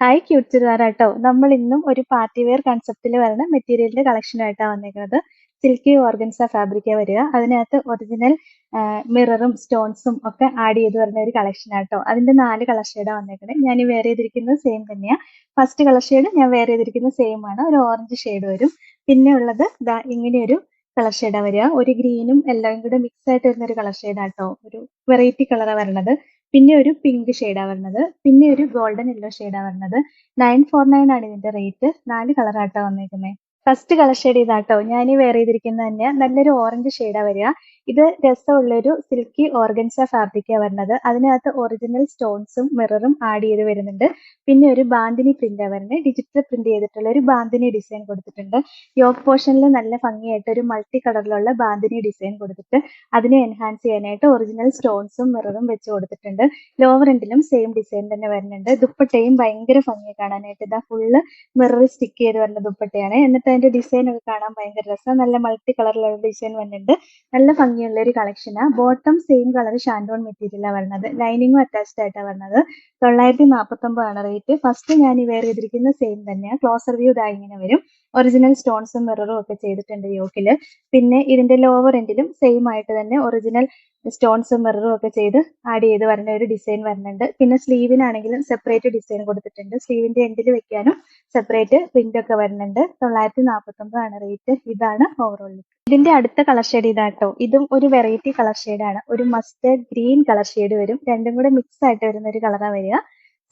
Hi cute ചുരിദാറാട്ടോ. നമ്മൾ ഇന്നും ഒരു പാർട്ടി വെയർ കൺസെപ്റ്റിൽ വരുന്ന മെറ്റീരിയലിന്റെ കളക്ഷനായിട്ടാണ് വന്നേക്കുന്നത്. സിൽക്കി ഓർഗൻസ ഫാബ്രിക്കാ വരിക. അതിനകത്ത് ഒറിജിനൽ മിററും സ്റ്റോൺസും ഒക്കെ ആഡ് ചെയ്ത് വരുന്ന ഒരു കളക്ഷനാട്ടോ. അതിന്റെ 4 കളർ ഷെയ്ഡാണ് വന്നേക്കുന്നത്. ഞാൻ ഈ വെയർ ചെയ്തിരിക്കുന്നത് സെയിം തന്നെയാ. ഫസ്റ്റ് കളർ ഷെയ്ഡ് ഞാൻ വെയർ ചെയ്തിരിക്കുന്നത് സെയിം ആണ്. ഒരു ഓറഞ്ച് ഷെയ്ഡ് വരും. പിന്നെ ഉള്ളത് ദാ ഇങ്ങനെയൊരു കളർ ഷെയ്ഡാ വരിക. ഒരു ഗ്രീനും എല്ലാം കൂടെ മിക്സ് ആയിട്ട് വരുന്ന ഒരു കളർ ഷെയ്ഡാട്ടോ. ഒരു വെറൈറ്റി കളറാണ് വരണത്. പിന്നെ ഒരു പിങ്ക് ഷെയ്ഡാ വരുന്നത്. പിന്നെ ഒരു ഗോൾഡൻ യെല്ലോ ഷെയ്ഡാ വരുന്നത്. 949 ആണ് ഇതിന്റെ റേറ്റ്. 4 കളറാട്ടോ വന്നേക്കുന്നത്. ഫസ്റ്റ് കളർ ഷെയ്ഡ് ഇതാട്ടോ. ഞാൻ ഈ വെയർ ചെയ്തിരിക്കുന്നത് തന്നെ നല്ലൊരു ഓറഞ്ച് ഷെയ്ഡാ വരിക. ഇത് രസമുള്ളൊരു സിൽക്കി ഓർഗൻസ ഫാബ്രിക്കാ വരുന്നത്. അതിനകത്ത് ഒറിജിനൽ സ്റ്റോൺസും മിററും ആഡ് ചെയ്ത് വരുന്നുണ്ട്. പിന്നെ ഒരു ബാന്തിനി പ്രിന്റാ വരുന്നത്. ഡിജിറ്റൽ പ്രിന്റ് ചെയ്തിട്ടുള്ള ഒരു ബാന്തിനി ഡിസൈൻ കൊടുത്തിട്ടുണ്ട്. യോക്ക് പോർഷനിൽ നല്ല ഭംഗിയായിട്ട് ഒരു മൾട്ടി കളറിലുള്ള ബാന്തിനി ഡിസൈൻ കൊടുത്തിട്ട് അതിനെ എൻഹാൻസ് ചെയ്യാനായിട്ട് ഒറിജിനൽ സ്റ്റോൺസും മിററും വെച്ച് കൊടുത്തിട്ടുണ്ട്. ലോവർ എൻഡിലും സെയിം ഡിസൈൻ തന്നെ വരുന്നുണ്ട്. ദുപ്പട്ടയും ഭയങ്കര ഭംഗിയാ കാണാനായിട്ട്. ഇതാ ഫുള്ള് മിറർ സ്റ്റിക്ക് ചെയ്ത് വരുന്ന ദുപ്പട്ടയാണ്. എന്നിട്ട് അതിന്റെ ഡിസൈൻ ഒക്കെ കാണാൻ ഭയങ്കര രസം. നല്ല മൾട്ടി കളറിലുള്ള ഡിസൈൻ വരുന്നുണ്ട്. നല്ല ഭംഗിയുള്ള ഒരു കളക്ഷനാ. ബോട്ടം സെയിം കളർ ഷാൻഡോൺ മെറ്റീരിയലാണ് വരുന്നത്. ലൈനിങ്ങും അറ്റാച്ച്ഡ് ആയിട്ടാണ് വരുന്നത്. 949 ആണ് റേറ്റ്. ഫസ്റ്റ് ഞാൻ ഈ വെയർ ചെയ്തിരിക്കുന്ന സെയിം തന്നെയാണ്. ക്ലോസർ വ്യൂ ഇതാ ഇങ്ങനെ വരും. ഒറിജിനൽ സ്റ്റോൺസും മിററും ഒക്കെ ചെയ്തിട്ടുണ്ട് യോക്കില്. പിന്നെ ഇതിന്റെ ലോവർ എൻഡിലും സെയിം ആയിട്ട് തന്നെ ഒറിജിനൽ സ്റ്റോൺസും മിററും ഒക്കെ ചെയ്ത് ആഡ് ചെയ്ത് വരുന്ന ഒരു ഡിസൈൻ വരുന്നുണ്ട്. പിന്നെ സ്ലീവിനാണെങ്കിലും സെപ്പറേറ്റ് ഡിസൈൻ കൊടുത്തിട്ടുണ്ട്. സ്ലീവിന്റെ എൻഡിൽ വെക്കാനും സെപ്പറേറ്റ് പ്രിന്റ് ഒക്കെ വരുന്നുണ്ട്. 949 ആണ് റേറ്റ്. ഇതാണ് ഓവറോൾ ലുക്ക്. ഇതിന്റെ അടുത്ത കളർ ഷെയ്ഡ് ഇതാട്ടോ. ഇതും ഒരു വെറൈറ്റി കളർ ഷെയ്ഡാണ്. ഒരു മസ്റ്റേർഡ് ഗ്രീൻ കളർ ഷെയ്ഡ് വരും. രണ്ടും കൂടെ മിക്സ് ആയിട്ട് വരുന്ന ഒരു കളറാ വരിക.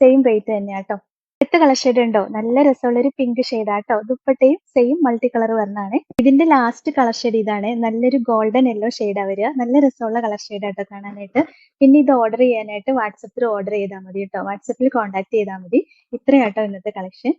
സെയിം റേറ്റ് തന്നെയാട്ടോ. അടുത്ത കളർ ഷെയ്ഡ് ഉണ്ടോ? നല്ല രസമുള്ള ഒരു പിങ്ക് ഷെയ്ഡാട്ടോ. ദുപ്പട്ടയും സെയിം മൾട്ടി കളർ വരുന്നതാണ്. ഇതിന്റെ ലാസ്റ്റ് കളർ ഷെയ്ഡ് ഇതാണ്. നല്ലൊരു ഗോൾഡൻ യെല്ലോ ഷെയ്ഡാ വരിക. നല്ല രസമുള്ള കളർ ഷെയ്ഡാട്ടോ കാണാനായിട്ട്. പിന്നെ ഇത് ഓർഡർ ചെയ്യാനായിട്ട് വാട്സപ്പിൽ ഓർഡർ ചെയ്താൽ മതി കേട്ടോ. വാട്സപ്പിൽ കോൺടാക്ട് ചെയ്താൽ മതി. ഇത്രയാട്ടോ ഇന്നത്തെ കളക്ഷൻ.